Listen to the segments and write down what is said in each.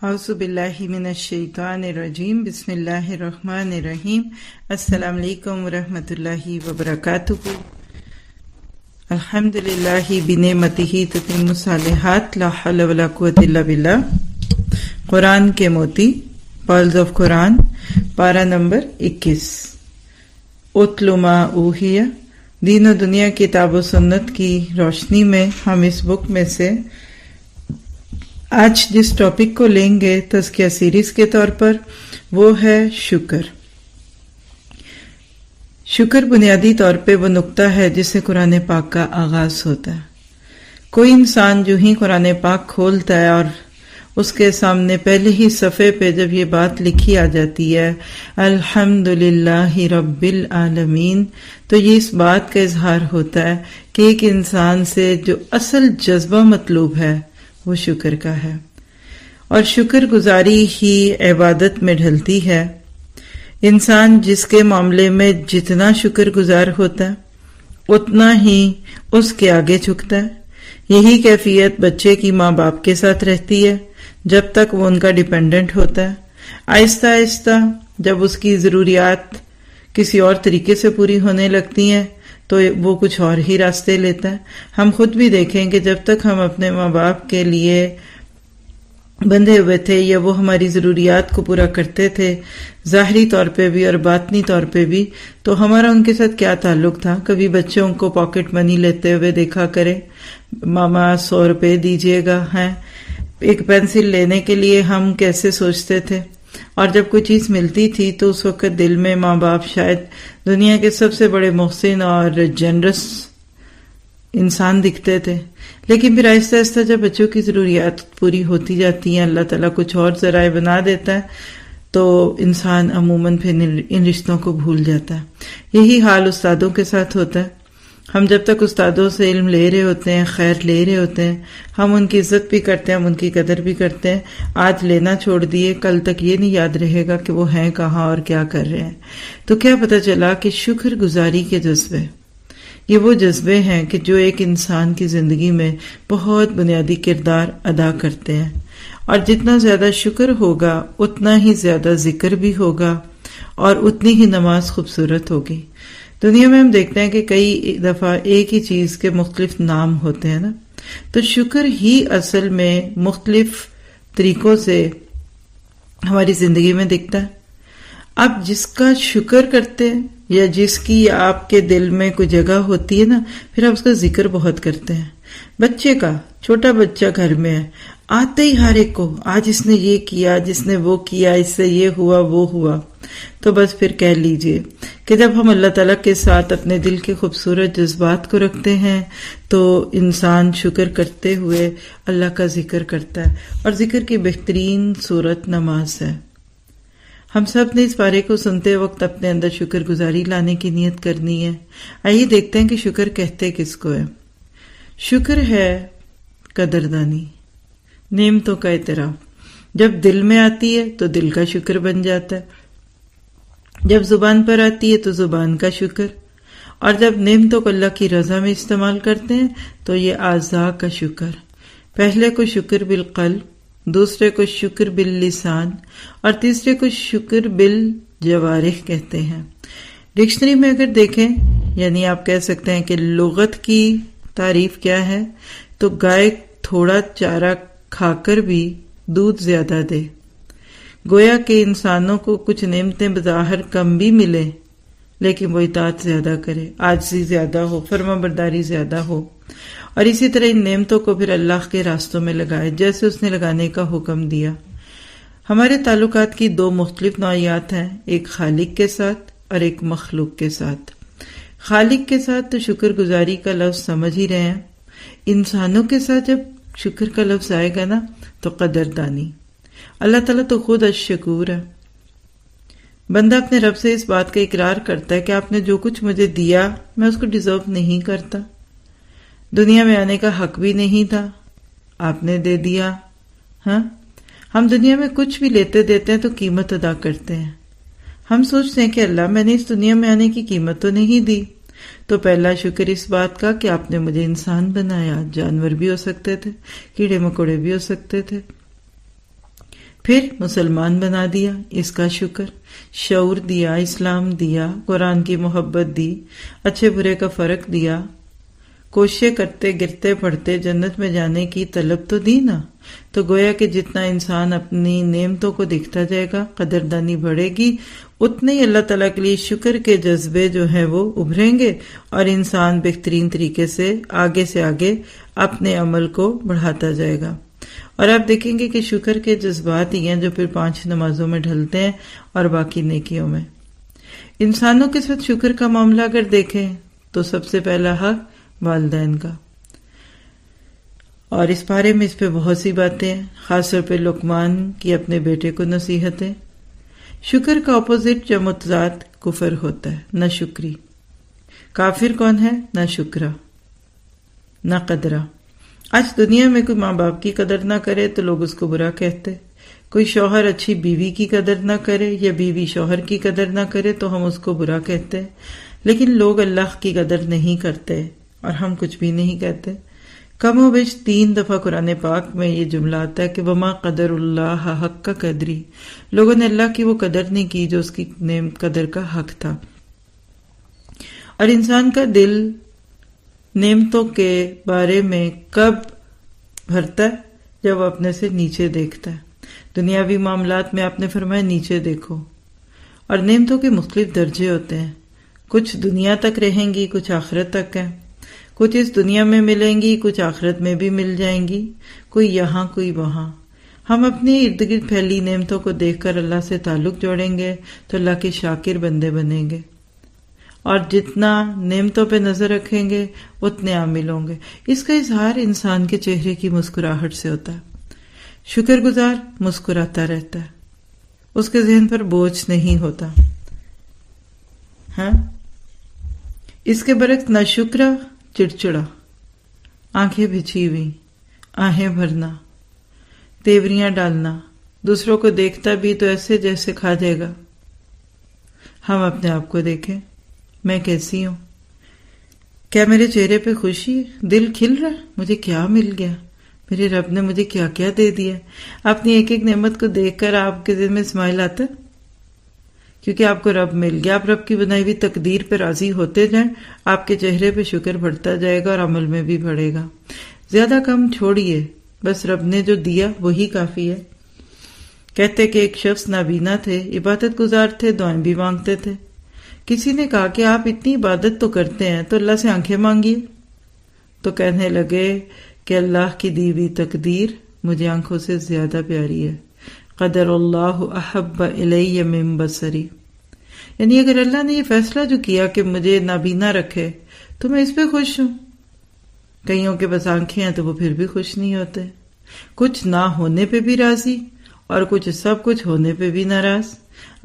اعوذ باللہ من الشیطان الرجیم بسم اللہ الرحمن الرحیم السلام علیکم ورحمۃ اللہ وبرکاتہ۔ الحمد للہ بنعمتہ تتم الصالحات لا حول ولا قوۃ الا باللہ۔ قرآن کے موتی، پرلز آف قرآن، پارہ نمبر 21۔ اتل ما اوحی، دین و دنیا کتاب و سنت کی روشنی میں ہم اس بک میں سے آج جس ٹاپک کو لیں گے تزکیہ سیریز کے طور پر، وہ ہے شکر۔ شکر بنیادی طور پہ وہ نقطہ ہے جس سے قرآن پاک کا آغاز ہوتا ہے۔ کوئی انسان جو ہی قرآن پاک کھولتا ہے اور اس کے سامنے پہلے ہی صفحے پہ جب یہ بات لکھی آ جاتی ہے الحمدللہ رب العالمین، تو یہ اس بات کا اظہار ہوتا ہے کہ ایک انسان سے جو اصل جذبہ مطلوب ہے وہ شکر کا ہے، اور شکر گزاری ہی عبادت میں ڈھلتی ہے۔ انسان جس کے معاملے میں جتنا شکر گزار ہوتا ہے اتنا ہی اس کے آگے جھکتا ہے۔ یہی کیفیت بچے کی ماں باپ کے ساتھ رہتی ہے جب تک وہ ان کا ڈیپینڈنٹ ہوتا ہے۔ آہستہ آہستہ جب اس کی ضروریات کسی اور طریقے سے پوری ہونے لگتی ہیں تو وہ کچھ اور ہی راستے لیتا ہے۔ ہم خود بھی دیکھیں کہ جب تک ہم اپنے ماں باپ کے لیے بندھے ہوئے تھے یا وہ ہماری ضروریات کو پورا کرتے تھے ظاہری طور پہ بھی اور باطنی طور پہ بھی، تو ہمارا ان کے ساتھ کیا تعلق تھا؟ کبھی بچوں کو پاکٹ منی لیتے ہوئے دیکھا کرے، ماما 100 روپے دیجیے گا، ہیں ایک پینسل لینے کے لیے ہم کیسے سوچتے تھے، اور جب کوئی چیز ملتی تھی تو اس وقت دل میں ماں باپ شاید دنیا کے سب سے بڑے محسن اور جنرس انسان دکھتے تھے۔ لیکن پھر آہستہ آہستہ جب بچوں کی ضروریات پوری ہوتی جاتی ہیں، اللہ تعالیٰ کچھ اور ذرائع بنا دیتا ہے، تو انسان عموماً پھر ان رشتوں کو بھول جاتا ہے۔ یہی حال استادوں کے ساتھ ہوتا ہے۔ ہم جب تک استادوں سے علم لے رہے ہوتے ہیں، خیر لے رہے ہوتے ہیں، ہم ان کی عزت بھی کرتے ہیں، ہم ان کی قدر بھی کرتے ہیں۔ آج لینا چھوڑ دیے، کل تک یہ نہیں یاد رہے گا کہ وہ ہیں کہاں اور کیا کر رہے ہیں۔ تو کیا پتہ چلا کہ شکر گزاری کے جذبے، یہ وہ جذبے ہیں کہ جو ایک انسان کی زندگی میں بہت بنیادی کردار ادا کرتے ہیں، اور جتنا زیادہ شکر ہوگا اتنا ہی زیادہ ذکر بھی ہوگا اور اتنی ہی نماز خوبصورت ہوگی۔ دنیا میں ہم دیکھتے ہیں کہ کئی دفعہ ایک ہی چیز کے مختلف نام ہوتے ہیں نا، تو شکر ہی اصل میں مختلف طریقوں سے ہماری زندگی میں دکھتا ہے۔ اب جس کا شکر کرتے ہیں یا جس کی آپ کے دل میں کوئی جگہ ہوتی ہے نا، پھر آپ اس کا ذکر بہت کرتے ہیں۔ بچے کا، چھوٹا بچہ گھر میں ہے، آتے ہی ہر ایک کو آج اس نے یہ کیا، جس نے وہ کیا، اس سے یہ ہوا وہ ہوا، تو بس پھر کہہ لیجئے کہ جب ہم اللہ تعالیٰ کے ساتھ اپنے دل کے خوبصورت جذبات کو رکھتے ہیں تو انسان شکر کرتے ہوئے اللہ کا ذکر کرتا ہے، اور ذکر کی بہترین صورت نماز ہے۔ ہم سب نے اس بارے کو سنتے وقت اپنے اندر شکر گزاری لانے کی نیت کرنی ہے۔ آئیے دیکھتے ہیں کہ شکر کہتے کس کو ہے۔ شکر ہے قدردانی، نعمتوں کا اعتراف۔ جب دل میں آتی ہے تو دل کا شکر بن جاتا ہے، جب زبان پر آتی ہے تو زبان کا شکر، اور جب نعمتوں کو اللہ کی رضا میں استعمال کرتے ہیں تو یہ اعضاء کا شکر۔ پہلے کو شکر بالقلب، دوسرے کو شکر باللسان، اور تیسرے کو شکر بالجوارح کہتے ہیں۔ ڈکشنری میں اگر دیکھیں، یعنی آپ کہہ سکتے ہیں کہ لغت کی تعریف کیا ہے، تو گائے تھوڑا چارہ کھا کر بھی دودھ زیادہ دے۔ گویا کہ انسانوں کو کچھ نعمتیں بظاہر کم بھی ملے لیکن وہ اطاعت زیادہ کرے، عاجزی زیادہ ہو، فرما برداری زیادہ ہو، اور اسی طرح ان نعمتوں کو پھر اللہ کے راستوں میں لگائے جیسے اس نے لگانے کا حکم دیا۔ ہمارے تعلقات کی دو مختلف نوعیات ہیں، ایک خالق کے ساتھ اور ایک مخلوق کے ساتھ۔ خالق کے ساتھ تو شکر گزاری کا لفظ سمجھ ہی رہے ہیں۔ انسانوں کے ساتھ جب شکر کا لفظ آئے گا نا تو قدردانی۔ اللہ تعالیٰ تو خود الشکور ہے۔ بندہ اپنے رب سے اس بات کا اقرار کرتا ہے کہ آپ نے جو کچھ مجھے دیا میں اس کو ڈیزرو نہیں کرتا، دنیا میں آنے کا حق بھی نہیں تھا، آپ نے دے دیا۔ ہاں، ہم دنیا میں کچھ بھی لیتے دیتے ہیں تو قیمت ادا کرتے ہیں۔ ہم سوچتے ہیں کہ اللہ میں نے اس دنیا میں آنے کی قیمت تو نہیں دی، تو پہلا شکر اس بات کا کہ آپ نے مجھے انسان بنایا، جانور بھی ہو سکتے تھے، کیڑے مکوڑے بھی ہو سکتے تھے۔ پھر مسلمان بنا دیا، اس کا شکر، شعور دیا، اسلام دیا، قرآن کی محبت دی، اچھے برے کا فرق دیا، کوششیں کرتے گرتے پڑھتے جنت میں جانے کی طلب تو دی نا۔ تو گویا کہ جتنا انسان اپنی نعمتوں کو دیکھتا جائے گا، قدردانی بڑھے گی، اتنے ہی اللہ تعالیٰ کے لیے شکر کے جذبے جو ہیں وہ ابھریں گے، اور انسان بہترین طریقے سے آگے اپنے عمل کو بڑھاتا جائے گا۔ اور آپ دیکھیں گے کہ شکر کے جذبات ہی ہیں جو پھر 5 نمازوں میں ڈھلتے ہیں اور باقی نیکیوں میں۔ انسانوں کے ساتھ شکر کا معاملہ اگر دیکھیں تو سب سے پہلا حق والدین کا، اور اس بارے میں اس پہ بہت سی باتیں ہیں، خاص طور پہ لقمان کی اپنے بیٹے کو نصیحتیں۔ شکر کا اپوزٹ یا متضاد کفر ہوتا ہے، نہ شکری۔ کافر کون ہے؟ نہ شکرا، نہ قدرہ۔ آج دنیا میں کوئی ماں باپ کی قدر نہ کرے تو لوگ اس کو برا کہتے، کوئی شوہر اچھی بیوی کی قدر نہ کرے یا بیوی شوہر کی قدر نہ کرے تو ہم اس کو برا کہتے، لیکن لوگ اللہ کی قدر نہیں کرتے اور ہم کچھ بھی نہیں کہتے۔ کم و بیش 3 دفعہ قرآن پاک میں یہ جملہ آتا ہے کہ وما قدر اللہ حق کا قدری، لوگوں نے اللہ کی وہ قدر نہیں کی جو اس کی قدر کا حق تھا۔ اور انسان کا دل نعمتوں کے بارے میں کب بھرتا ہے؟ جب وہ اپنے سے نیچے دیکھتا ہے۔ دنیاوی معاملات میں آپ نے فرمایا نیچے دیکھو، اور نعمتوں کے مختلف درجے ہوتے ہیں، کچھ دنیا تک رہیں گی، کچھ آخرت تک ہیں، کچھ اس دنیا میں ملیں گی، کچھ آخرت میں بھی مل جائیں گی، کوئی یہاں کوئی وہاں۔ ہم اپنے ارد گرد پھیلی نعمتوں کو دیکھ کر اللہ سے تعلق جوڑیں گے تو اللہ کے شاکر بندے بنیں گے، اور جتنا نعمتوں پہ نظر رکھیں گے اتنے عامل ہوں گے۔ اس کا اظہار انسان کے چہرے کی مسکراہٹ سے ہوتا ہے۔ شکر گزار مسکراتا رہتا ہے، اس کے ذہن پر بوجھ نہیں ہوتا۔ ہاں، اس کے برعکس ناشکرا چڑچڑا، آنکھیں بچھی ہوئی، آہیں بھرنا، تیوریاں ڈالنا، دوسروں کو دیکھتا بھی تو ایسے جیسے کھا جائے گا۔ ہم اپنے آپ کو دیکھیں، میں کیسی ہوں؟ کیا میرے چہرے پہ خوشی ہے؟ دل کھل رہا ہے؟ مجھے کیا مل گیا؟ میرے رب نے مجھے کیا کیا دے دیا؟ اپنی ایک ایک نعمت کو دیکھ کر آپ کے دل میں اسمائل آتا ہے، کیونکہ آپ کو رب مل گیا۔ آپ رب کی بنائی ہوئی تقدیر پہ راضی ہوتے جائیں، آپ کے چہرے پہ شکر بڑھتا جائے گا اور عمل میں بھی بڑھے گا۔ زیادہ کم چھوڑیے، بس رب نے جو دیا وہی کافی ہے۔ کہتے کہ ایک شخص نابینا تھے، عبادت گزار تھے، دعائیں بھی مانگتے تھے۔ کسی نے کہا کہ آپ اتنی عبادت تو کرتے ہیں تو اللہ سے آنکھیں مانگیے۔ تو کہنے لگے کہ اللہ کی دی ہوئی تقدیر مجھے آنکھوں سے زیادہ پیاری ہے، قدر اللہ احب الی من بصری، یعنی اگر اللہ نے یہ فیصلہ جو کیا کہ مجھے نابینا رکھے تو میں اس پہ خوش ہوں۔ کئیوں کے بس آنکھیں ہیں تو وہ پھر بھی خوش نہیں ہوتے، کچھ نہ ہونے پہ بھی راضی اور کچھ سب کچھ ہونے پہ بھی ناراض۔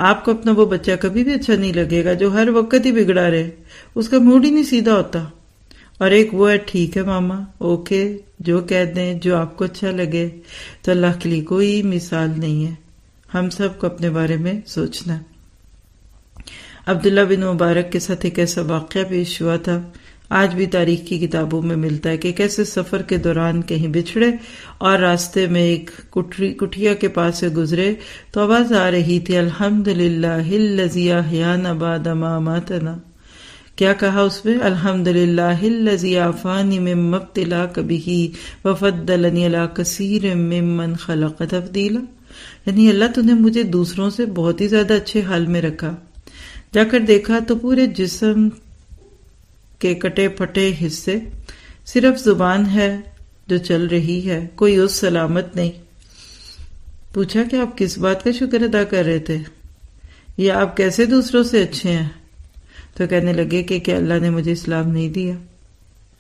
آپ کو اپنا وہ بچہ کبھی بھی اچھا نہیں لگے گا جو ہر وقت ہی بگڑا رہے، اس کا موڈ ہی نہیں سیدھا ہوتا۔ اور ایک وہ ہے ٹھیک ہے ماما، اوکے، جو کہہ دیں، جو آپ کو اچھا لگے۔ تو اللہ کے لیے کوئی مثال نہیں ہے، ہم سب کو اپنے بارے میں سوچنا ہے۔ عبداللہ بن مبارک کے ساتھ ایک ایسا واقعہ پیش ہوا تھا، آج بھی تاریخ کی کتابوں میں ملتا ہے کہ کیسے سفر کے دوران کہیں بچھڑے اور راستے میں ایک کٹھیا کے پاس سے گزرے تو آواز آ رہی تھی، الحمدللہ الذی احیانا بعد ما اماتنا۔ کیا کہا اس میں؟ الحمدللہ الذی عافانی مما ابتلاک بہ وفضلنی علی کثیر ممن خلق تفضیلا، یعنی اللہ تو نے مجھے دوسروں سے بہت ہی زیادہ اچھے حال میں رکھا۔ جا کر دیکھا تو پورے جسم کے کٹے پھٹے حصے، صرف زبان ہے جو چل رہی ہے، کوئی اس سلامت نہیں۔ پوچھا کہ آپ کس بات کا شکر ادا کر رہے تھے، یا آپ کیسے دوسروں سے اچھے ہیں؟ تو کہنے لگے کہ کیا اللہ نے مجھے اسلام نہیں دیا،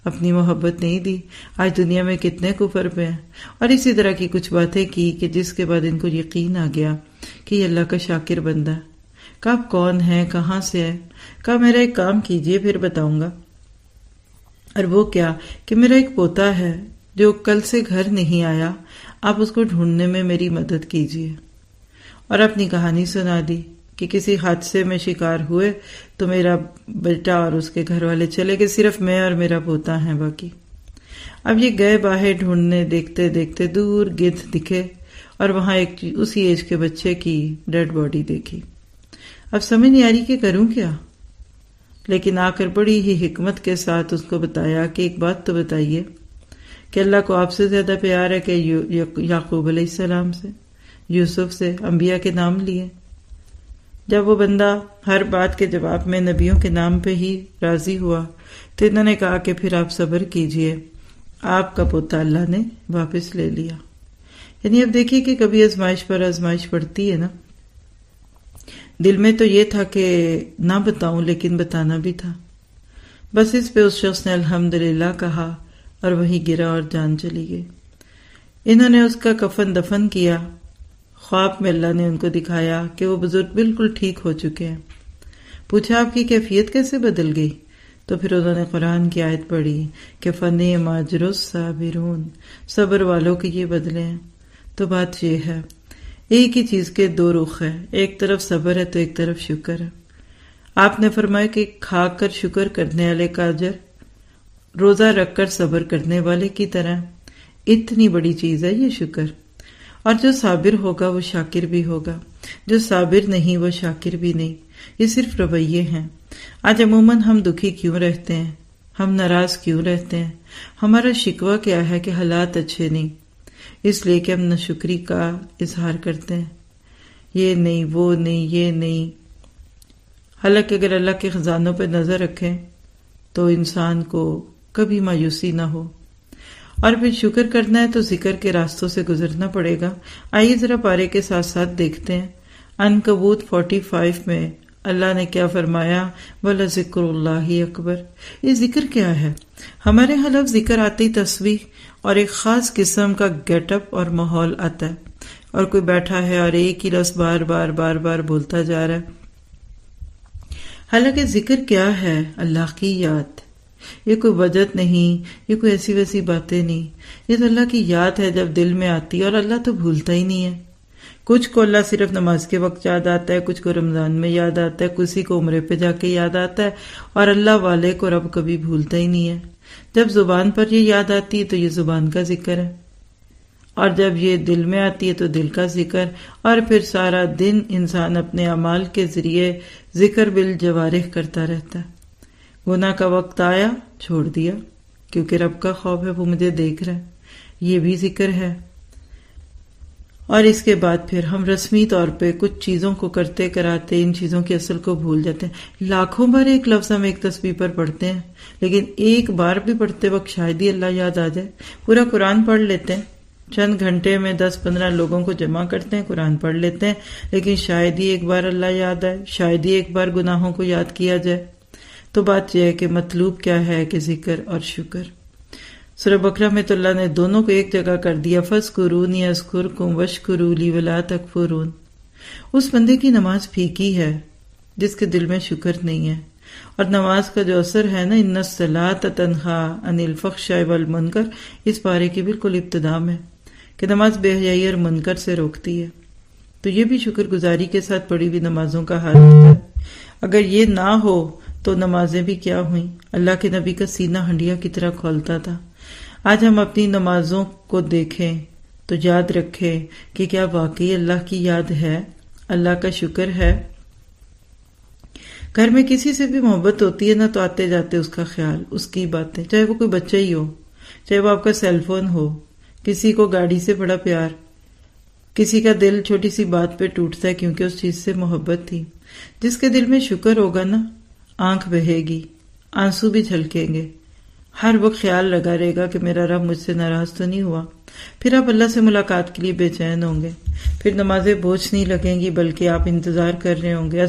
اپنی محبت نہیں دی؟ آج دنیا میں کتنے کفر پہ ہیں۔ اور اسی طرح کی کچھ باتیں کی کہ جس کے بعد ان کو یقین آ گیا کہ یہ اللہ کا شاکر بندہ ہے۔ کہا آپ کون ہیں، کہاں سے ہیں؟ کہا میرا ایک کام کیجئے پھر بتاؤں گا۔ اور وہ کیا؟ کہ میرا ایک پوتا ہے جو کل سے گھر نہیں آیا، آپ اس کو ڈھونڈنے میں میری مدد کیجئے۔ اور اپنی کہانی سنا دی کہ کسی حادثے میں شکار ہوئے تو میرا بیٹا اور اس کے گھر والے چلے گئے، صرف میں اور میرا پوتا ہیں باقی۔ اب یہ گئے باہر ڈھونڈنے، دیکھتے دیکھتے دور گدھ دکھے اور وہاں ایک اسی ایج کے بچے کی ڈیڈ باڈی دیکھی۔ اب سمجھ نہیں آ رہی کہ کروں کیا، لیکن آ کر بڑی ہی حکمت کے ساتھ اس کو بتایا کہ ایک بات تو بتائیے کہ اللہ کو آپ سے زیادہ پیار ہے کہ یعقوب علیہ السلام سے، یوسف سے، انبیاء کے نام لیے۔ جب وہ بندہ ہر بات کے جواب میں نبیوں کے نام پہ ہی راضی ہوا تو انہوں نے کہا کہ پھر آپ صبر کیجئے، آپ کا پوتا اللہ نے واپس لے لیا۔ یعنی اب دیکھیے کہ کبھی آزمائش پر آزمائش پڑتی ہے نا، دل میں تو یہ تھا کہ نہ بتاؤں لیکن بتانا بھی تھا، بس اس پہ اس شخص نے الحمدللہ کہا اور وہی گرا اور جان چلی گئی۔ انہوں نے اس کا کفن دفن کیا، خواب میں اللہ نے ان کو دکھایا کہ وہ بزرگ بالکل ٹھیک ہو چکے ہیں۔ پوچھا آپ کی کیفیت کیسے بدل گئی؟ تو پھر انہوں نے قرآن کی آیت پڑھی کہ فَنِعْمَ أَجْرُ الصَّابِرُونَ، صبر والوں کے یہ بدلے ہیں۔ تو بات یہ ہے، ایک ہی چیز کے دو رخ ہے، ایک طرف صبر ہے تو ایک طرف شکر ہے۔ آپ نے فرمایا کہ کھا کر شکر کرنے والے کا اجر روزہ رکھ کر صبر کرنے والے کی طرح، اتنی بڑی چیز ہے یہ شکر۔ اور جو صابر ہوگا وہ شاکر بھی ہوگا، جو صابر نہیں وہ شاکر بھی نہیں۔ یہ صرف رویے ہیں۔ آج عموماً ہم دکھی کیوں رہتے ہیں، ہم ناراض کیوں رہتے ہیں؟ ہمارا شکوہ کیا ہے کہ حالات اچھے نہیں، اس لیے کہ ہم ناشکری کا اظہار کرتے ہیں، یہ نہیں وہ نہیں یہ نہیں۔ حالانکہ اگر اللہ کے خزانوں پہ نظر رکھیں تو انسان کو کبھی مایوسی نہ ہو، اور پھر شکر کرنا ہے تو ذکر کے راستوں سے گزرنا پڑے گا۔ آئیے ذرا پارے کے ساتھ ساتھ دیکھتے ہیں عنکبوت 45 میں اللہ نے کیا فرمایا، وَلَذِكْرُ اللَّهِ أَكْبَرُ۔ یہ ذکر کیا ہے؟ ہمارے یہاں لفظ ذکر آتی تسبیح اور ایک خاص قسم کا گیٹ اپ اور ماحول آتا ہے، اور کوئی بیٹھا ہے اور ایک ہی لفظ بار بار بار بار بولتا جا رہا ہے۔ حالانکہ ذکر کیا ہے؟ اللہ کی یاد۔ یہ کوئی وجد نہیں، یہ کوئی ایسی ویسی باتیں نہیں، یہ تو اللہ کی یاد ہے جب دل میں آتی ہے، اور اللہ تو بھولتا ہی نہیں ہے۔ کچھ کو اللہ صرف نماز کے وقت یاد آتا ہے، کچھ کو رمضان میں یاد آتا ہے، کسی کو عمرے پہ جا کے یاد آتا ہے، اور اللہ والے کو رب کبھی بھولتا ہی نہیں ہے۔ جب زبان پر یہ یاد آتی ہے تو یہ زبان کا ذکر ہے، اور جب یہ دل میں آتی ہے تو دل کا ذکر، اور پھر سارا دن انسان اپنے اعمال کے ذریعے ذکر بالجوارح کرتا رہتا ہے۔ گناہ کا وقت آیا، چھوڑ دیا، کیونکہ رب کا خوف ہے، وہ مجھے دیکھ رہا ہے، یہ بھی ذکر ہے۔ اور اس کے بعد پھر ہم رسمی طور پہ کچھ چیزوں کو کرتے کراتے ان چیزوں کی اصل کو بھول جاتے ہیں۔ لاکھوں بار ایک لفظ ہم ایک تسبیح پر پڑھتے ہیں، لیکن ایک بار بھی پڑھتے وقت شاید ہی اللہ یاد آ جائے۔ پورا قرآن پڑھ لیتے ہیں، چند گھنٹے میں 10-15 لوگوں کو جمع کرتے ہیں، قرآن پڑھ لیتے ہیں، لیکن شاید ہی ایک بار اللہ یاد آئے، شاید ہی ایک بار گناہوں کو یاد کیا جائے۔ تو بات یہ ہے کہ مطلوب کیا ہے کہ ذکر اور شکر۔ سورہ بقرہ میں تو اللہ نے دونوں کو ایک جگہ کر دیا، فَاذْكُرُونِي أَذْكُرْكُمْ وَاشْكُرُوا لِي وَلَا تَكْفُرُونَ۔ اس بندے کی نماز پھیکی ہے جس کے دل میں شکر نہیں ہے، اور نماز کا جو اثر ہے نا، إِنَّ الصَّلَاةَ تَنْهَىٰ عَنِ الْفَحْشَاءِ وَالْمُنکَرِ، اس پارے کی بالکل ابتدا میں کہ نماز بے حیائی اور منکر سے روکتی ہے۔ تو یہ بھی شکر گزاری کے ساتھ پڑھی ہوئی نمازوں کا حال ہوتا ہے۔ اگر یہ نہ ہو تو نمازیں بھی کیا ہوئیں؟ اللہ کے نبی کا سینہ ہنڈیا کی طرح کھولتا تھا۔ آج ہم اپنی نمازوں کو دیکھیں تو یاد رکھیں کہ کیا واقعی اللہ کی یاد ہے، اللہ کا شکر ہے۔ گھر میں کسی سے بھی محبت ہوتی ہے نا، تو آتے جاتے اس کا خیال، اس کی باتیں، چاہے وہ کوئی بچہ ہی ہو، چاہے وہ آپ کا سیل فون ہو، کسی کو گاڑی سے بڑا پیار، کسی کا دل چھوٹی سی بات پہ ٹوٹتا ہے کیونکہ اس چیز سے محبت تھی۔ جس کے دل میں شکر ہوگا نا، آنکھ بہے گی، آنسو بھی جھلکیں گے، ہر وقت خیال لگا رہے گا کہ میرا رب مجھ سے ناراض تو نہیں ہوا۔ پھر آپ اللہ سے ملاقات کے لیے بے چین ہوں گے، پھر نمازیں بوجھ نہیں لگیں گی بلکہ آپ انتظار کر رہے ہوں گے،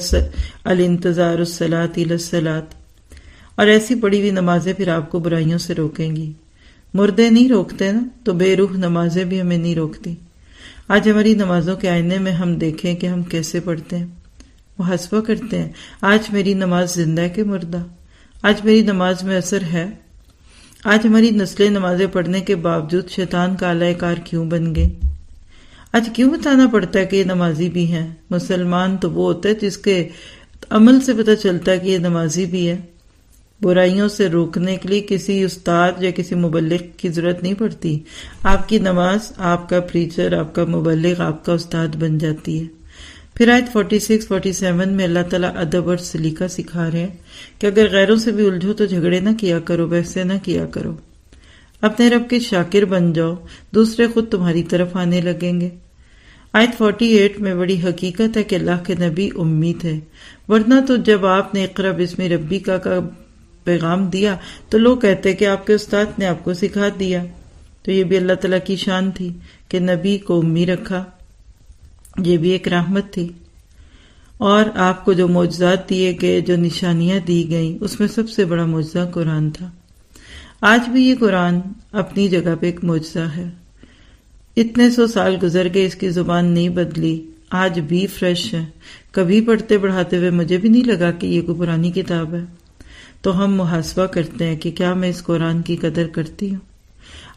الانتظار الصلاۃ الی الصلاۃ۔ اور ایسی پڑھی ہوئی نمازیں پھر آپ کو برائیوں سے روکیں گی۔ مردے نہیں روکتے نا، تو بے روح نمازیں بھی ہمیں نہیں روکتی۔ آج ہماری نمازوں کے آئینے میں ہم دیکھیں کہ ہم کیسے پڑھتے ہیں، محاسبہ کرتے ہیں، آج میری نماز زندہ ہے کہ مردہ؟ آج میری نماز میں اثر ہے؟ آج ہماری نسلیں نمازیں پڑھنے کے باوجود شیطان کا آلہ کار کیوں بن گئے؟ آج کیوں بتانا پڑتا ہے کہ یہ نمازی بھی ہیں؟ مسلمان تو وہ ہوتا ہے جس کے عمل سے پتہ چلتا ہے کہ یہ نمازی بھی ہے۔ برائیوں سے روکنے کے لیے کسی استاد یا کسی مبلغ کی ضرورت نہیں پڑتی. آپ کی نماز آپ کا پریچر، آپ کا مبلغ، آپ کا استاد بن جاتی ہے. پھر آیت 46-47 میں اللہ تعالیٰ ادب اور سلیقہ سکھا رہے ہیں کہ اگر غیروں سے بھی الجھو تو جھگڑے نہ کیا کرو، بحثیں نہ کیا کرو، اپنے رب کے شاکر بن جاؤ، دوسرے خود تمہاری طرف آنے لگیں گے. آیت 48 میں بڑی حقیقت ہے کہ اللہ کے نبی امی تھے، ورنہ تو جب آپ نے اقرا بسم ربی کا پیغام دیا تو لوگ کہتے کہ آپ کے استاد نے آپ کو سکھا دیا. تو یہ بھی اللہ تعالیٰ کی شان تھی کہ نبی کو امی رکھا، یہ بھی ایک رحمت تھی. اور آپ کو جو معجزات دیے گئے، جو نشانیاں دی گئیں، اس میں سب سے بڑا معجزہ قرآن تھا. آج بھی یہ قرآن اپنی جگہ پہ ایک معجزہ ہے. اتنے 100 سال گزر گئے، اس کی زبان نہیں بدلی، آج بھی فریش ہے. کبھی پڑھتے پڑھاتے ہوئے مجھے بھی نہیں لگا کہ یہ کوئی پرانی کتاب ہے. تو ہم محاسبہ کرتے ہیں کہ کیا میں اس قرآن کی قدر کرتی ہوں.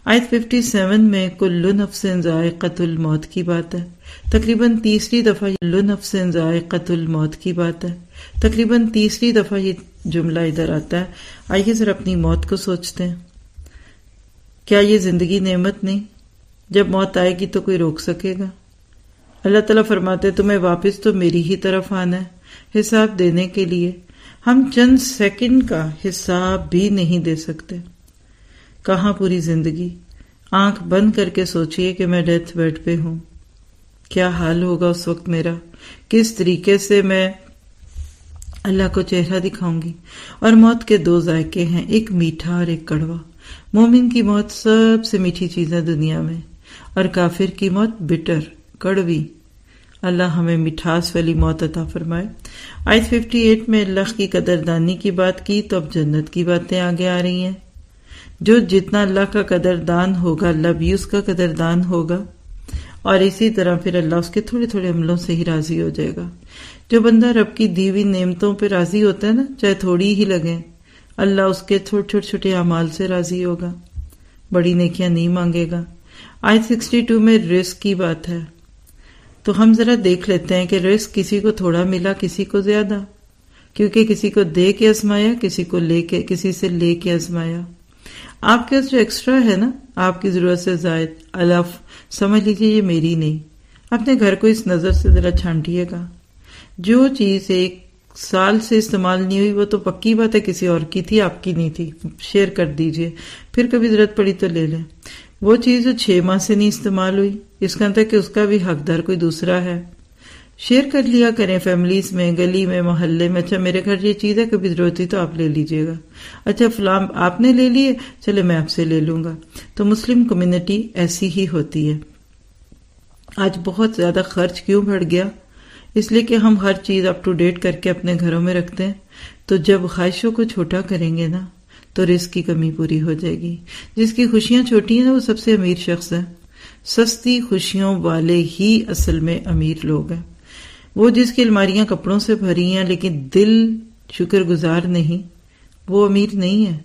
آیت 57 میں کل نفس ذائقۃ الموت کی بات ہے. تقریباً تیسری دفعہ کل نفس ذائقۃ الموت کی بات ہے. تقریباً تیسری دفعہ یہ جملہ ادھر آتا ہے. آئیے ذرا اپنی موت کو سوچتے ہیں. کیا یہ زندگی نعمت نہیں؟ جب موت آئے گی تو کوئی روک سکے گا؟ اللہ تعالیٰ فرماتے تمہیں واپس تو میری ہی طرف آنا ہے حساب دینے کے لیے. ہم چند سیکنڈ کا حساب بھی نہیں دے سکتے. کہاں پوری زندگی؟ آنکھ بند کر کے سوچئے کہ میں ڈیتھ بیڈ پہ ہوں، کیا حال ہوگا اس وقت میرا، کس طریقے سے میں اللہ کو چہرہ دکھاؤں گی. اور موت کے 2 ذائقے ہیں، ایک میٹھا اور ایک کڑوا. مومن کی موت سب سے میٹھی چیز ہے دنیا میں، اور کافر کی موت بٹر، کڑوی. اللہ ہمیں مٹھاس والی موت عطا فرمائے. آیت 58 میں اللہ کی قدردانی کی بات کی تو اب جنت کی باتیں آگے آ رہی ہیں. جو جتنا اللہ کا قدردان ہوگا اللہ بھی اس کا قدردان ہوگا، اور اسی طرح پھر اللہ اس کے تھوڑے تھوڑے عملوں سے ہی راضی ہو جائے گا. جو بندہ رب کی دی ہوئی نعمتوں پہ راضی ہوتا ہے نا، چاہے تھوڑی ہی لگیں، اللہ اس کے چھوٹے چھوٹے اعمال سے راضی ہوگا، بڑی نیکیاں نہیں مانگے گا. آیت 62 میں رزق کی بات ہے. تو ہم ذرا دیکھ لیتے ہیں کہ رزق کسی کو تھوڑا ملا، کسی کو زیادہ، کیونکہ کسی کو دے کے آزمایا، کسی سے لے کے آزمایا. آپ کے جو ایکسٹرا ہے نا، آپ کی ضرورت سے زائد الف، سمجھ لیجیے یہ میری نہیں. اپنے گھر کو اس نظر سے ذرا چھانٹیے گا. جو چیز 1 سال سے استعمال نہیں ہوئی وہ تو پکی بات ہے کسی اور کی تھی، آپ کی نہیں تھی، شیئر کر دیجئے، پھر کبھی ضرورت پڑی تو لے لیں. وہ چیز جو 6 ماہ سے نہیں استعمال ہوئی، اس کا مطلب کہ اس کا بھی حقدار کوئی دوسرا ہے. شیئر کر لیا کریں فیملیز میں، گلی میں، محلے میں. اچھا میرے گھر یہ چیز ہے، کبھی ضرورت ہوئی تو آپ لے لیجئے گا. اچھا فلاں آپ نے لے لیے، چلے میں آپ سے لے لوں گا. تو مسلم کمیونٹی ایسی ہی ہوتی ہے. آج بہت زیادہ خرچ کیوں بڑھ گیا؟ اس لیے کہ ہم ہر چیز اپ ٹو ڈیٹ کر کے اپنے گھروں میں رکھتے ہیں. تو جب خواہشوں کو چھوٹا کریں گے نا تو رزق کی کمی پوری ہو جائے گی. جس کی خوشیاں چھوٹی ہیں نا وہ سب سے امیر شخص ہے. سستی خوشیوں والے ہی اصل میں امیر لوگ ہیں. وہ جس کی الماریاں کپڑوں سے بھری ہیں لیکن دل شکر گزار نہیں، وہ امیر نہیں ہے.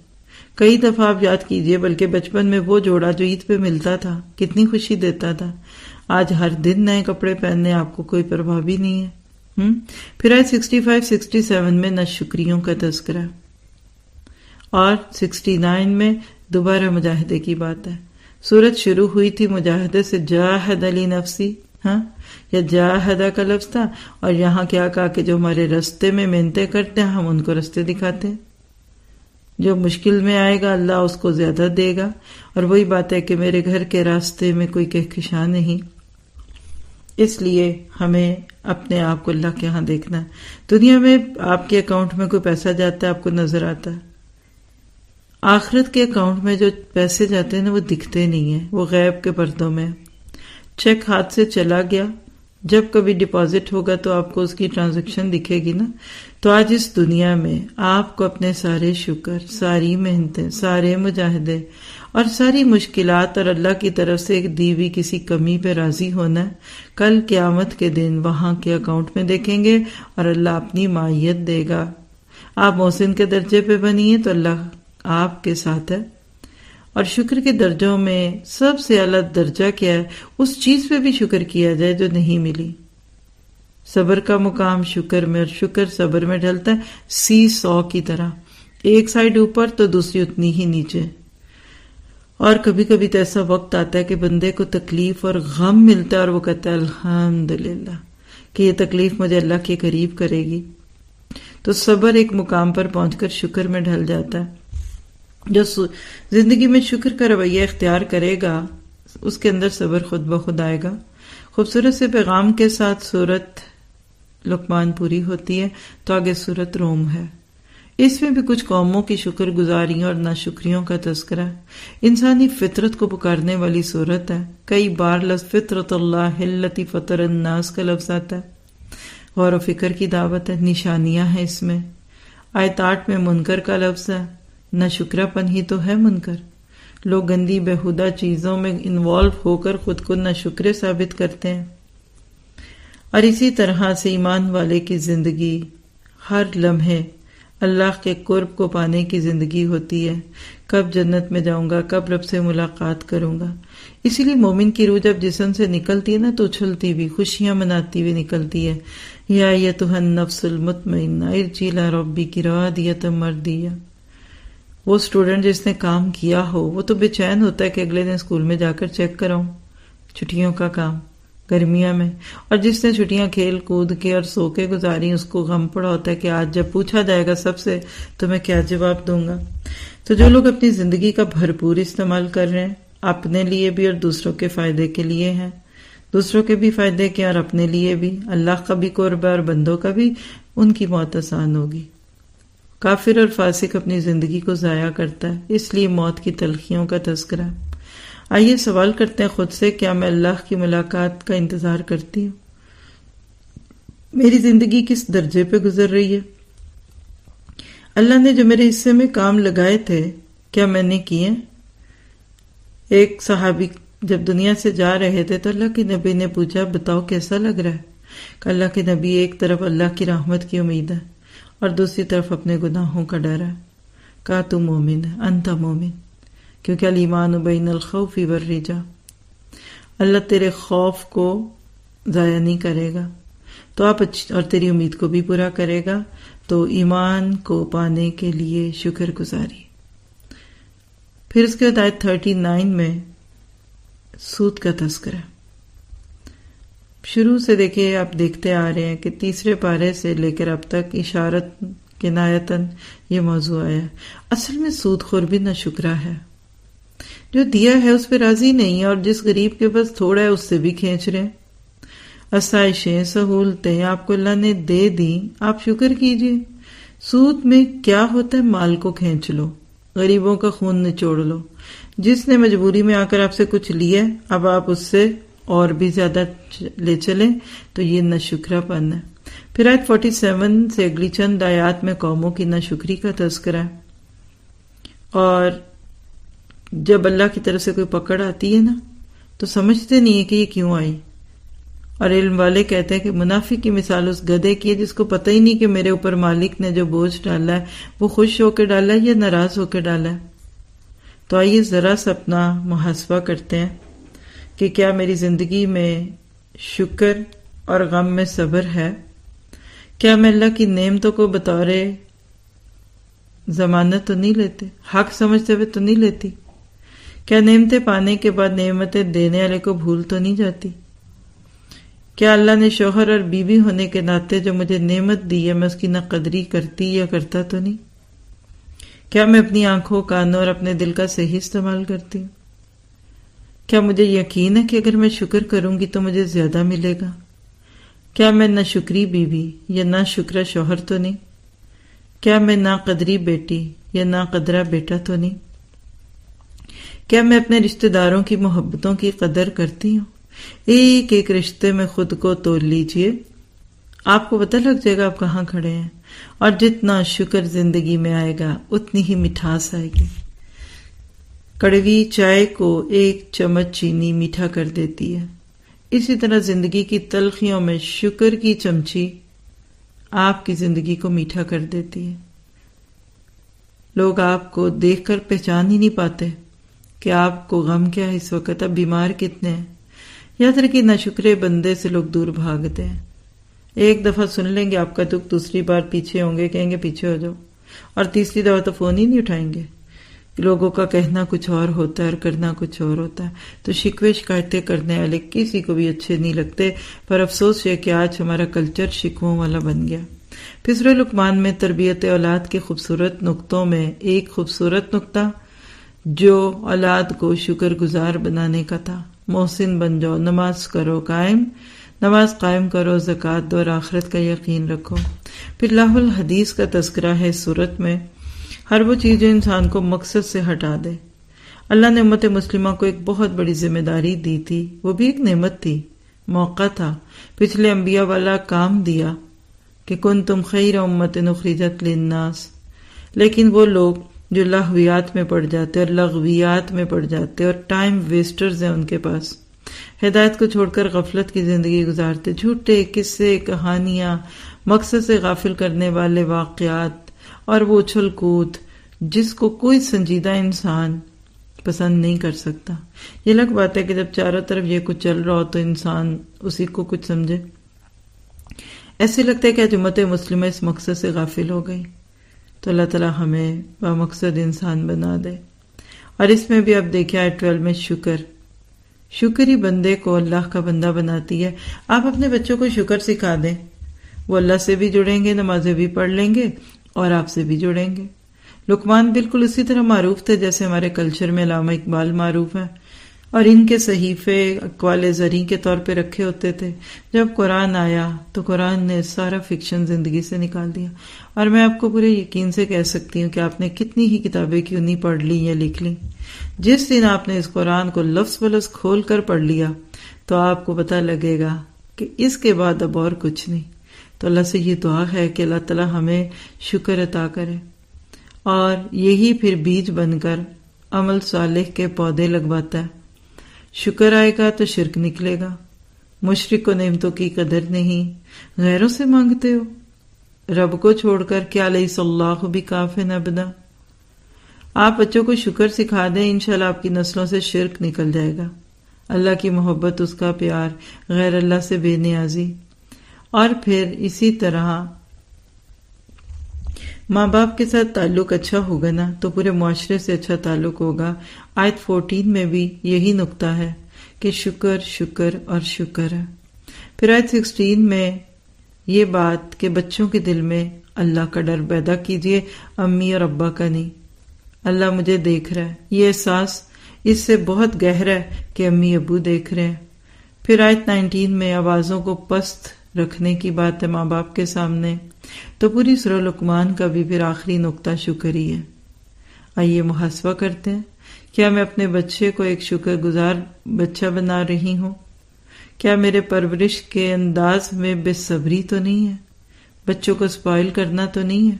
کئی دفعہ آپ یاد کیجئے، بلکہ بچپن میں وہ جوڑا جو عید پہ ملتا تھا کتنی خوشی دیتا تھا. آج ہر دن نئے کپڑے پہننے آپ کو کوئی پرواہ بھی نہیں ہے. پھر آئے 65-67 میں ناشکریوں کا تذکرہ، اور 69 میں دوبارہ مجاہدے کی بات ہے. سورت شروع ہوئی تھی مجاہدے سے، جاہد علی نفسی، یا جاہدہ کا لفظ تھا، اور یہاں کیا کہا کہ جو ہمارے رستے میں محنتیں کرتے ہیں ہم ان کو رستے دکھاتے ہیں. جو مشکل میں آئے گا اللہ اس کو زیادہ دے گا. اور وہی بات ہے کہ میرے گھر کے راستے میں کوئی کہکشاں نہیں. اس لیے ہمیں اپنے آپ کو اللہ کے ہاں دیکھنا ہے. دنیا میں آپ کے اکاؤنٹ میں کوئی پیسہ جاتا ہے آپ کو نظر آتا ہے، آخرت کے اکاؤنٹ میں جو پیسے جاتے ہیں نا وہ دکھتے نہیں ہیں، وہ غیب کے پردوں میں. چیک ہاتھ سے چلا گیا، جب کبھی ڈپازٹ ہوگا تو آپ کو اس کی ٹرانزیکشن دکھے گی نا. تو آج اس دنیا میں آپ کو اپنے سارے شکر، ساری محنتیں، سارے مجاہدے اور ساری مشکلات اور اللہ کی طرف سے دی ہوئی کسی کمی پہ راضی ہونا ہے. کل قیامت کے دن وہاں کے اکاؤنٹ میں دیکھیں گے اور اللہ اپنی معیت دے گا. آپ محسن کے درجے پہ بنیے تو اللہ آپ کے ساتھ ہے. اور شکر کے درجوں میں سب سے اعلیٰ درجہ کیا ہے؟ اس چیز پہ بھی شکر کیا جائے جو نہیں ملی. صبر کا مقام شکر میں، اور شکر صبر میں ڈھلتا ہے سی 100 کی طرح. ایک سائڈ اوپر تو دوسری اتنی ہی نیچے. اور کبھی کبھی تو ایسا وقت آتا ہے کہ بندے کو تکلیف اور غم ملتا ہے اور وہ کہتا ہے الحمدللہ کہ یہ تکلیف مجھے اللہ کے قریب کرے گی. تو صبر ایک مقام پر پہنچ کر شکر میں ڈھل جاتا ہے. جو زندگی میں شکر کا رویہ اختیار کرے گا اس کے اندر صبر خود بخود آئے گا. خوبصورت سے پیغام کے ساتھ سورت لقمان پوری ہوتی ہے. تو آگے سورت روم ہے. اس میں بھی کچھ قوموں کی شکر گزاریوں اور ناشکریوں کا تذکرہ ہے. انسانی فطرت کو پکارنے والی سورت ہے. کئی بار لفظ فطرت اللہ التی فطر الناس کا لفظ آتا ہے. غور و فکر کی دعوت ہے. نشانیاں ہیں اس میں. آیت 8 میں منکر کا لفظ ہے. ناشکرا پن ہی تو ہے منکر. لوگ گندی بےہودہ چیزوں میں انوالو ہو کر خود کو ناشکرے ثابت کرتے ہیں. اور اسی طرح سے ایمان والے کی زندگی ہر لمحے اللہ کے قرب کو پانے کی زندگی ہوتی ہے. کب جنت میں جاؤں گا, کب رب سے ملاقات کروں گا. اسی لیے مومن کی روح جب جسم سے نکلتی ہے نا تو اچھلتی بھی, خوشیاں مناتی ہوئی نکلتی ہے. یا ایتھا النفس المطمئنہ ارجعی الی ربک راضیۃ مرضیہ. وہ اسٹوڈنٹ جس نے کام کیا ہو وہ تو بے چین ہوتا ہے کہ اگلے دن اسکول میں جا کر چیک کراؤں چھٹیوں کا کام گرمیاں میں. اور جس نے چھٹیاں کھیل کود کے اور سو کے گزاری اس کو غم پڑا ہوتا ہے کہ آج جب پوچھا جائے گا سب سے تو میں کیا جواب دوں گا. تو جو لوگ اپنی زندگی کا بھرپور استعمال کر رہے ہیں, اپنے لیے بھی اور دوسروں کے فائدے کے لیے ہیں, دوسروں کے بھی فائدے کے اور اپنے لیے بھی, اللہ کا بھی قرب ہے اور بندوں کا بھی, ان کی موت آسان ہوگی. کافر اور فاسق اپنی زندگی کو ضائع کرتا ہے, اس لیے موت کی تلخیوں کا تذکرہ. آئیے سوال کرتے ہیں خود سے, کیا میں اللہ کی ملاقات کا انتظار کرتی ہوں؟ میری زندگی کس درجے پہ گزر رہی ہے؟ اللہ نے جو میرے حصے میں کام لگائے تھے کیا میں نے کیے؟ ایک صحابی جب دنیا سے جا رہے تھے تو اللہ کے نبی نے پوچھا, بتاؤ کیسا لگ رہا ہے؟ کہ اللہ کے نبی, ایک طرف اللہ کی رحمت کی امید ہے اور دوسری طرف اپنے گناہوں کا ڈر ہے. کہا تو مومن ہے, انت مومن, کیونکہ الایمان بین الخوف والرجاء, اللہ تیرے خوف کو ضائع نہیں کرے گا تو آپ اور تیری امید کو بھی پورا کرے گا. تو ایمان کو پانے کے لیے شکر گزاری. پھر اس کے بعد آیت 39 میں سود کا تذکرہ. شروع سے دیکھیں, آپ دیکھتے آ رہے ہیں کہ تیسرے پارے سے لے کر اب تک اشارت کنایتاً یہ موضوع آیا. اصل میں سود خور بھی ناشکرا ہے, جو دیا ہے اس پہ راضی نہیں ہے اور جس غریب کے پاس تھوڑا ہے اس سے بھی کھینچ رہے ہیں. آسائشیں, سہولتیں آپ کو اللہ نے دے دی, آپ شکر کیجئے. سود میں کیا ہوتا ہے؟ مال کو کھینچ لو, غریبوں کا خون نچوڑ لو. جس نے مجبوری میں آ کر آپ سے کچھ لیا اب آپ اس سے اور بھی زیادہ لے چلیں تو یہ ناشکرا پن ہے. پھر آیت 47 سے اگلی چند آیات میں قوموں کی ناشکری کا تذکرہ ہے. اور جب اللہ کی طرف سے کوئی پکڑ آتی ہے نا تو سمجھتے نہیں ہے کہ یہ کیوں آئی. اور علم والے کہتے ہیں کہ منافق کی مثال اس گدھے کی ہے جس کو پتہ ہی نہیں کہ میرے اوپر مالک نے جو بوجھ ڈالا ہے وہ خوش ہو کے ڈالا ہے یا ناراض ہو کے ڈالا ہے. تو آئیے ذرا سا اپنا محاسبہ کرتے ہیں کہ کیا میری زندگی میں شکر اور غم میں صبر ہے؟ کیا میں اللہ کی نعمتوں کو بطور ضمانت تو نہیں لیتے, حق سمجھتے ہوئے تو نہیں لیتی؟ کیا نعمتیں پانے کے بعد نعمتیں دینے والے کو بھول تو نہیں جاتی؟ کیا اللہ نے شوہر اور بیوی ہونے کے ناطے جو مجھے نعمت دی ہے میں اس کی نہ قدری کرتی یا کرتا تو نہیں؟ کیا میں اپنی آنکھوں, کانوں اور اپنے دل کا صحیح استعمال کرتی ہوں؟ کیا مجھے یقین ہے کہ اگر میں شکر کروں گی تو مجھے زیادہ ملے گا؟ کیا میں نہ شکری بیوی یا نہ شکرا شوہر تو نہیں؟ کیا میں نہ قدری بیٹی یا نہ قدرہ بیٹا تو نہیں؟ کیا میں اپنے رشتہ داروں کی محبتوں کی قدر کرتی ہوں؟ ایک ایک رشتے میں خود کو تول لیجئے, آپ کو پتہ لگ جائے گا آپ کہاں کھڑے ہیں. اور جتنا شکر زندگی میں آئے گا اتنی ہی مٹھاس آئے گی. کڑوی چائے کو ایک چمچ چینی میٹھا کر دیتی ہے, اسی طرح زندگی کی تلخیوں میں شکر کی چمچی آپ کی زندگی کو میٹھا کر دیتی ہے. لوگ آپ کو دیکھ کر پہچان ہی نہیں پاتے کہ آپ کو غم کیا ہے اس وقت, اب بیمار کتنے ہیں. یاد رکھیے ناشکرے بندے سے لوگ دور بھاگتے ہیں. ایک دفعہ سن لیں گے آپ کا دکھ, دوسری بار پیچھے ہوں گے, کہیں گے پیچھے ہو جاؤ. اور تیسری دفعہ تو فون ہی نہیں اٹھائیں گے. لوگوں کا کہنا کچھ اور ہوتا ہے اور کرنا کچھ اور ہوتا ہے. تو شکوے شکایتیں کرنے والے کسی کو بھی اچھے نہیں لگتے، پر افسوس ہے کہ آج ہمارا کلچر شکووں والا بن گیا. پھر سورہ لقمان میں تربیت اولاد کے خوبصورت نقطوں میں ایک خوبصورت نقطہ جو اولاد کو شکر گزار بنانے کا تھا. محسن بن جاؤ، نماز کرو قائم، نماز قائم کرو، زکوٰۃ دو اور آخرت کا یقین رکھو. پھر لاہ الحدیث کا تذکرہ ہے اس صورت میں، ہر وہ چیز جو انسان کو مقصد سے ہٹا دے. اللہ نے امت مسلمہ کو ایک بہت بڑی ذمہ داری دی تھی، وہ بھی ایک نعمت تھی، موقع تھا، پچھلے انبیاء والا کام دیا کہ کنتم خیر امت اخرجت للناس. لیکن وہ لوگ جو لہویات میں پڑ جاتے اور لغویات میں پڑ جاتے اور ٹائم ویسٹرز ہیں، ان کے پاس ہدایت کو چھوڑ کر غفلت کی زندگی گزارتے، جھوٹے قصے، کہانیاں، مقصد سے غافل کرنے والے واقعات اور وہ اچھل کود جس کو کوئی سنجیدہ انسان پسند نہیں کر سکتا. یہ الگ بات ہے کہ جب چاروں طرف یہ کچھ چل رہا ہو تو انسان اسی کو کچھ سمجھے. ایسے لگتا ہے کہ آج امت مسلمہ اس مقصد سے غافل ہو گئی. تو اللہ تعالیٰ ہمیں بامقصد انسان بنا دے. اور اس میں بھی اب دیکھیں آیت 12 میں شکر ہی بندے کو اللہ کا بندہ بناتی ہے. آپ اپنے بچوں کو شکر سکھا دیں، وہ اللہ سے بھی جڑیں گے، نمازیں بھی پڑھ لیں گے اور آپ سے بھی جڑیں گے. لقمان بالکل اسی طرح معروف تھے جیسے ہمارے کلچر میں علامہ اقبال معروف ہیں، اور ان کے صحیفے اقوال زریں کے طور پہ رکھے ہوتے تھے. جب قرآن آیا تو قرآن نے سارا فکشن زندگی سے نکال دیا. اور میں آپ کو پورے یقین سے کہہ سکتی ہوں کہ آپ نے کتنی ہی کتابیں کیوں نہیں پڑھ لی یا لکھ لی، جس دن آپ نے اس قرآن کو لفظ بلفظ کھول کر پڑھ لیا تو آپ کو پتہ لگے گا کہ اس کے بعد اب اور کچھ نہیں. تو اللہ سے یہ دعا ہے کہ اللہ تعالیٰ ہمیں شکر عطا کرے، اور یہی پھر بیج بن کر عمل صالح کے پودے لگواتا ہے. شکر آئے گا تو شرک نکلے گا. مشرک کو نعمتوں کی قدر نہیں، غیروں سے مانگتے ہو، رب کو چھوڑ کر کیا لیس اللہ بکاف عبدا. آپ بچوں کو شکر سکھا دیں، انشاءاللہ آپ کی نسلوں سے شرک نکل جائے گا. اللہ کی محبت، اس کا پیار، غیر اللہ سے بے نیازی. اور پھر اسی طرح ماں باپ کے ساتھ تعلق اچھا ہوگا نا تو پورے معاشرے سے اچھا تعلق ہوگا. آیت 14 میں بھی یہی نقطہ ہے کہ شکر شکر اور شکر ہے. پھر آیت 16 میں یہ بات کہ بچوں کے دل میں اللہ کا ڈر پیدا کیجئے، امی اور ابا کا نہیں. اللہ مجھے دیکھ رہا ہے، یہ احساس اس سے بہت گہرا ہے کہ امی ابو دیکھ رہے ہیں. پھر آیت 19 میں آوازوں کو پست رکھنے کی بات ہے ماں باپ کے سامنے. تو پوری سورہ لقمان کا بھی پھر آخری نقطہ شکر ہی ہے. آئیے محاسبہ کرتے ہیں، کیا میں اپنے بچے کو ایک شکر گزار بچہ بنا رہی ہوں؟ کیا میرے پرورش کے انداز میں بے صبری تو نہیں ہے؟ بچوں کو سپائل کرنا تو نہیں ہے؟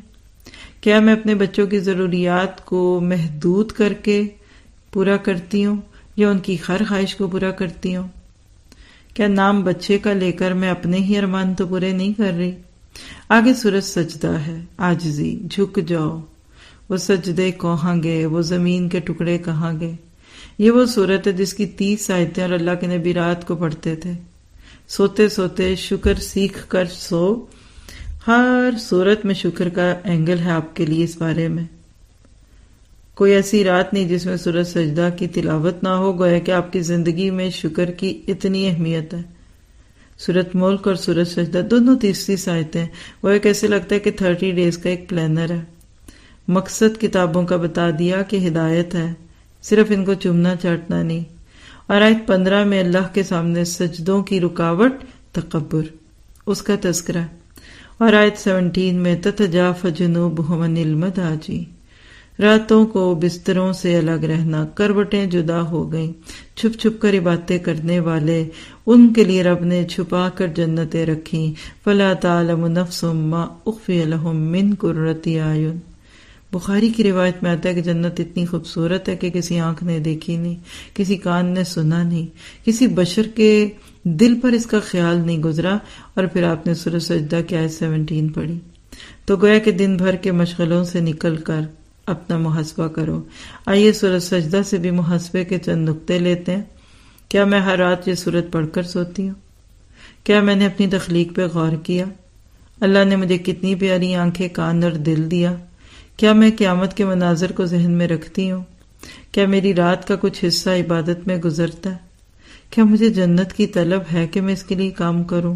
کیا میں اپنے بچوں کی ضروریات کو محدود کر کے پورا کرتی ہوں یا ان کی ہر خواہش کو پورا کرتی ہوں؟ کیا نام بچے کا لے کر میں اپنے ہی ارمان تو پورے نہیں کر رہی؟ آگے سورج سجدہ ہے، عاجزی، جھک جاؤ. وہ سجدے کہاں گئے، وہ زمین کے ٹکڑے کہاں گئے. یہ وہ صورت ہے جس کی 30 آیتیں اور اللہ کے نبی رات کو پڑھتے تھے. سوتے سوتے شکر سیکھ کر سو. ہر صورت میں شکر کا اینگل ہے آپ کے لیے. اس بارے میں کوئی ایسی رات نہیں جس میں سورۃ سجدہ کی تلاوت نہ ہو، گویا کہ آپ کی زندگی میں شکر کی اتنی اہمیت ہے. سورۃ ملک اور سورۃ سجدہ دونوں 30 آیتیں، وہ ایک ایسے لگتا ہے کہ 30 ڈیز کا ایک پلانر ہے. مقصد کتابوں کا بتا دیا کہ ہدایت ہے، صرف ان کو چومنا چاٹنا نہیں. اور آیت 15 میں اللہ کے سامنے سجدوں کی رکاوٹ تکبر، اس کا تذکرہ. اور آیت 17 میں تتجافی جنوبہم عن المضاجع، راتوں کو بستروں سے الگ رہنا، کروٹیں جدا ہو گئیں. چھپ چھپ کر عبادتیں کرنے والے، ان کے لیے رب نے چھپا کر جنتیں رکھیں. فلا تعلم نفس ما اخفی لهم من قرۃ اعین. بخاری کی روایت میں آتا ہے کہ جنت اتنی خوبصورت ہے کہ کسی آنکھ نے دیکھی نہیں، کسی کان نے سنا نہیں، کسی بشر کے دل پر اس کا خیال نہیں گزرا. اور پھر آپ نے سورۃ سجدہ کی آیت 17 پڑھی. تو گویا کہ دن بھر کے مشغلوں سے نکل کر اپنا محاسبہ کرو. آئیے سورۃ سجدہ سے بھی محاسبے کے چند نقطے لیتے ہیں. کیا میں ہر رات یہ سورت پڑھ کر سوتی ہوں؟ کیا میں نے اپنی تخلیق پہ غور کیا؟ اللہ نے مجھے کتنی پیاری آنکھیں، کان اور دل دیا. کیا میں قیامت کے مناظر کو ذہن میں رکھتی ہوں؟ کیا میری رات کا کچھ حصہ عبادت میں گزرتا ہے؟ کیا مجھے جنت کی طلب ہے کہ میں اس کے لیے کام کروں؟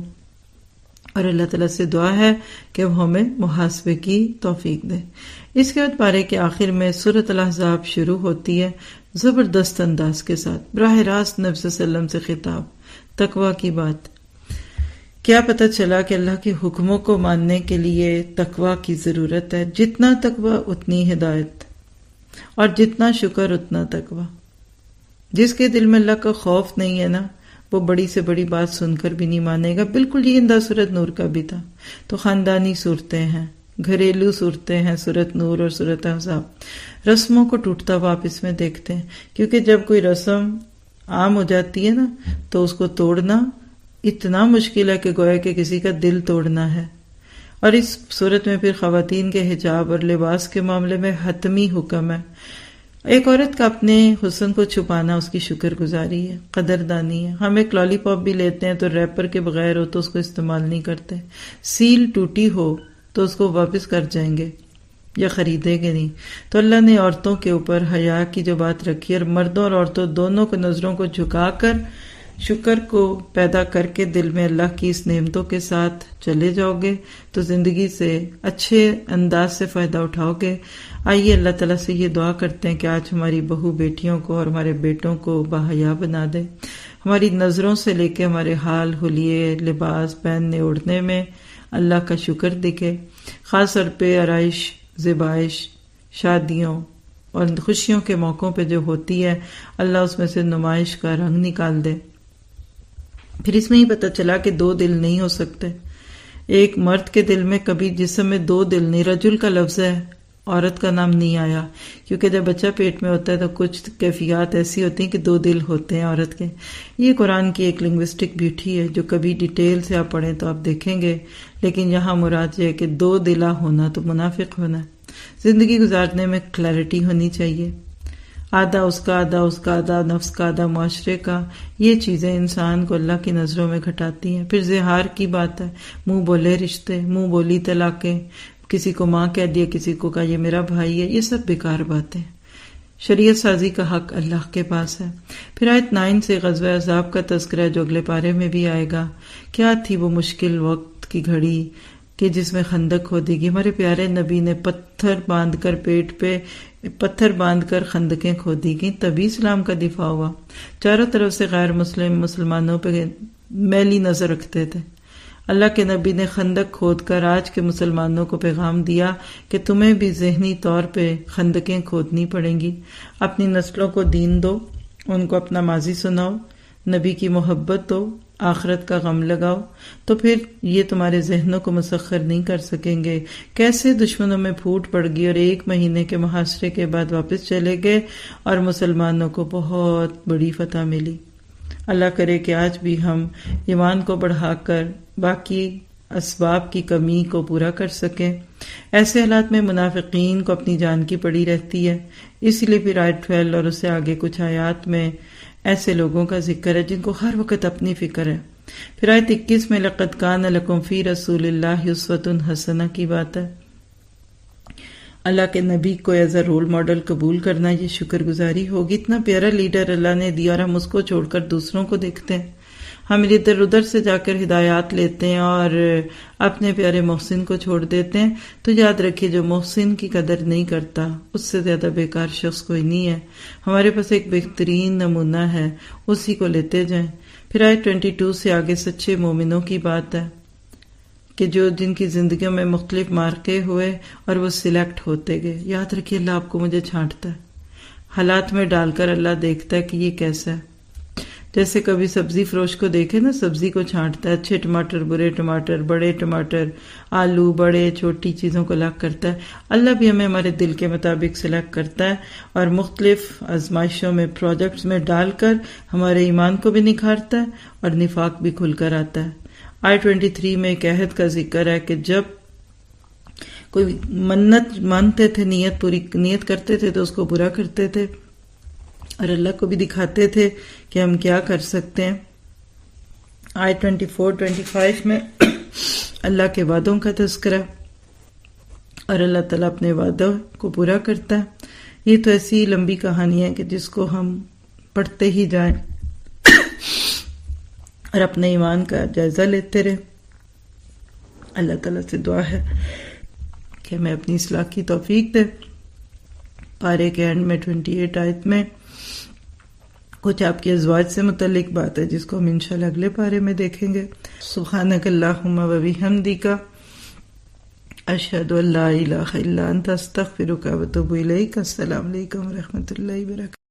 اور اللہ تعالیٰ سے دعا ہے کہ وہ ہمیں محاسبے کی توفیق دے۔ اس کے بعد پارے کے آخر میں سورۃ الاحزاب شروع ہوتی ہے زبردست انداز کے ساتھ، براہ راست نبی صلی اللہ علیہ وسلم سے خطاب، تقویٰ کی بات۔ کیا پتہ چلا کہ اللہ کے حکموں کو ماننے کے لیے تقویٰ کی ضرورت ہے۔ جتنا تقویٰ اتنی ہدایت، اور جتنا شکر اتنا تقویٰ۔ جس کے دل میں اللہ کا خوف نہیں ہے نا، وہ بڑی سے بڑی بات سن کر بھی نہیں مانے گا۔ بالکل یہ انداز سورۃ نور کا بھی تھا۔ تو خاندانی صورتیں ہیں، گھریلو صورتیں ہیں سورۃ نور اور سورۃ احزاب۔ رسموں کو ٹوٹتا ہوا آپ اس میں دیکھتے ہیں، کیونکہ جب کوئی رسم عام ہو جاتی ہے نا تو اس کو توڑنا اتنا مشکل ہے کہ گویا کہ کسی کا دل توڑنا ہے۔ اور اس صورت میں پھر خواتین کے حجاب اور لباس کے معاملے میں حتمی حکم ہے۔ ایک عورت کا اپنے حسن کو چھپانا اس کی شکر گزاری ہے، قدردانی ہے۔ ہم ایک لالی پاپ بھی لیتے ہیں تو ریپر کے بغیر ہو تو اس کو استعمال نہیں کرتے، سیل ٹوٹی ہو تو اس کو واپس کر جائیں گے یا خریدیں گے نہیں۔ تو اللہ نے عورتوں کے اوپر حیا کی جو بات رکھی ہے، اور مردوں اور عورتوں دونوں کو نظروں کو جھکا کر شکر کو پیدا کر کے دل میں اللہ کی اس نعمتوں کے ساتھ چلے جاؤ گے تو زندگی سے اچھے انداز سے فائدہ اٹھاؤ گے۔ آئیے اللہ تعالیٰ سے یہ دعا کرتے ہیں کہ آج ہماری بہو بیٹیوں کو اور ہمارے بیٹوں کو باحیا بنا دے، ہماری نظروں سے لے کے ہمارے حال حلیے لباس پہننے اوڑھنے میں اللہ کا شکر دکھے، خاص طور پہ آرائش زیبائش شادیوں اور خوشیوں کے موقعوں پہ جو ہوتی ہے، اللہ اس میں سے نمائش کا رنگ نکال دے۔ پھر اس میں ہی پتہ چلا کہ دو دل نہیں ہو سکتے۔ ایک مرد کے دل میں کبھی جسم میں دو دل نہیں، رجل کا لفظ ہے، عورت کا نام نہیں آیا، کیونکہ جب بچہ پیٹ میں ہوتا ہے تو کچھ کیفیات ایسی ہوتی ہیں کہ دو دل ہوتے ہیں عورت کے۔ یہ قرآن کی ایک لنگوسٹک بیوٹی ہے جو کبھی ڈیٹیل سے آپ پڑھیں تو آپ دیکھیں گے، لیکن یہاں مراد یہ ہے کہ دو دلا ہونا تو منافق ہونا ہے۔ زندگی گزارنے میں کلیئرٹی ہونی چاہیے، آدھا اس کا آدھا نفس کا آدھا معاشرے کا۔ یہ چیزیں انسان کو اللہ کی نظروں میں گھٹاتی ہیں۔ پھر زہار کی بات ہے، منہ بولے رشتے، منہ بولی طلاقیں، کسی کو ماں کہہ دیا، کسی کو کہا یہ میرا بھائی ہے، یہ سب بیکار باتیں۔ شریعت سازی کا حق اللہ کے پاس ہے۔ پھر آیت 9 سے غزوہ احزاب کا تذکرہ ہے جو اگلے پارے میں بھی آئے گا۔ کیا تھی وہ مشکل وقت کی گھڑی کہ جس میں خندق کھودی گئی۔ ہمارے پیارے نبی نے پتھر باندھ کر پیٹ پہ پتھر باندھ کر خندقیں کھودی گئیں، تبھی اسلام کا دفاع ہوا۔ چاروں طرف سے غیر مسلم مسلمانوں پہ میلی نظر رکھتے تھے۔ اللہ کے نبی نے خندق کھود کر آج کے مسلمانوں کو پیغام دیا کہ تمہیں بھی ذہنی طور پہ خندقیں کھودنی پڑیں گی۔ اپنی نسلوں کو دین دو، ان کو اپنا ماضی سناؤ، نبی کی محبت دو، آخرت کا غم لگاؤ، تو پھر یہ تمہارے ذہنوں کو مسخر نہیں کر سکیں گے۔ کیسے دشمنوں میں پھوٹ پڑ گئی اور 1 مہینے کے محاصرے کے بعد واپس چلے گئے اور مسلمانوں کو بہت بڑی فتح ملی۔ اللہ کرے کہ آج بھی ہم ایمان کو بڑھا کر باقی اسباب کی کمی کو پورا کر سکیں۔ ایسے حالات میں منافقین کو اپنی جان کی پڑی رہتی ہے، اسی لیے پھر آیت 12 اور اس سے آگے کچھ آیات میں ایسے لوگوں کا ذکر ہے جن کو ہر وقت اپنی فکر ہے۔ پھر آیت 21 میں لَقَدْ كَانَ لَكُمْ فِي رَسُولِ اللَّهِ أُسْوَةٌ حَسَنَةٌ کی بات ہے۔ اللہ کے نبی کو ایز اے رول ماڈل قبول کرنا یہ شکر گزاری ہوگی۔ اتنا پیارا لیڈر اللہ نے دیا اور ہم اس کو چھوڑ کر دوسروں کو دیکھتے ہیں۔ ہم ادھر ادھر سے جا کر ہدایات لیتے ہیں اور اپنے پیارے محسن کو چھوڑ دیتے ہیں۔ تو یاد رکھیے جو محسن کی قدر نہیں کرتا اس سے زیادہ بیکار شخص کوئی نہیں ہے۔ ہمارے پاس ایک بہترین نمونہ ہے، اسی کو لیتے جائیں۔ پھر آیت 22 سے آگے سچے مومنوں کی بات ہے کہ جن کی زندگیوں میں مختلف مارکے ہوئے اور وہ سلیکٹ ہوتے گئے۔ یاد رکھیے اللہ آپ کو مجھے چھانٹتا ہے، حالات میں ڈال کر اللہ دیکھتا ہے کہ یہ کیسا ہے۔ جیسے کبھی سبزی فروش کو دیکھے نا، سبزی کو چھانٹتا ہے، اچھے ٹماٹر برے ٹماٹر بڑے ٹماٹر آلو بڑے چھوٹی چیزوں کو الگ کرتا ہے۔ اللہ بھی ہمیں ہمارے دل کے مطابق سلیکٹ کرتا ہے اور مختلف آزمائشوں میں پروجیکٹس میں ڈال کر ہمارے ایمان کو بھی نکھارتا ہے اور نفاق بھی کھل کر آتا ہے۔ آیت 23 میں ایک عہد کا ذکر ہے کہ جب کوئی منت مانتے تھے، نیت کرتے تھے تو اس کو پورا کرتے تھے اور اللہ کو بھی دکھاتے تھے کہ ہم کیا کر سکتے ہیں۔ آیت 24-25 میں اللہ کے وعدوں کا تذکرہ اور اللہ تعالیٰ اپنے وعدہ کو پورا کرتا ہے۔ یہ تو ایسی لمبی کہانی ہے کہ جس کو ہم پڑھتے ہی جائیں اور اپنے ایمان کا جائزہ لیتے رہیں۔ اللہ تعالیٰ سے دعا ہے کہ ہمیں اپنی اصلاح کی توفیق دے۔ پارے کے اینڈ میں 28 آیت میں کچھ آپ کے ازواج سے متعلق بات ہے جس کو ہم انشاءاللہ اگلے پارے میں دیکھیں گے۔ سبحانک اللہم و بحمدک، اشہد ان لا الہ الا انت، استغفرک و اتوب الیک۔ السلام علیکم و رحمۃ اللہ وبرکاتہ۔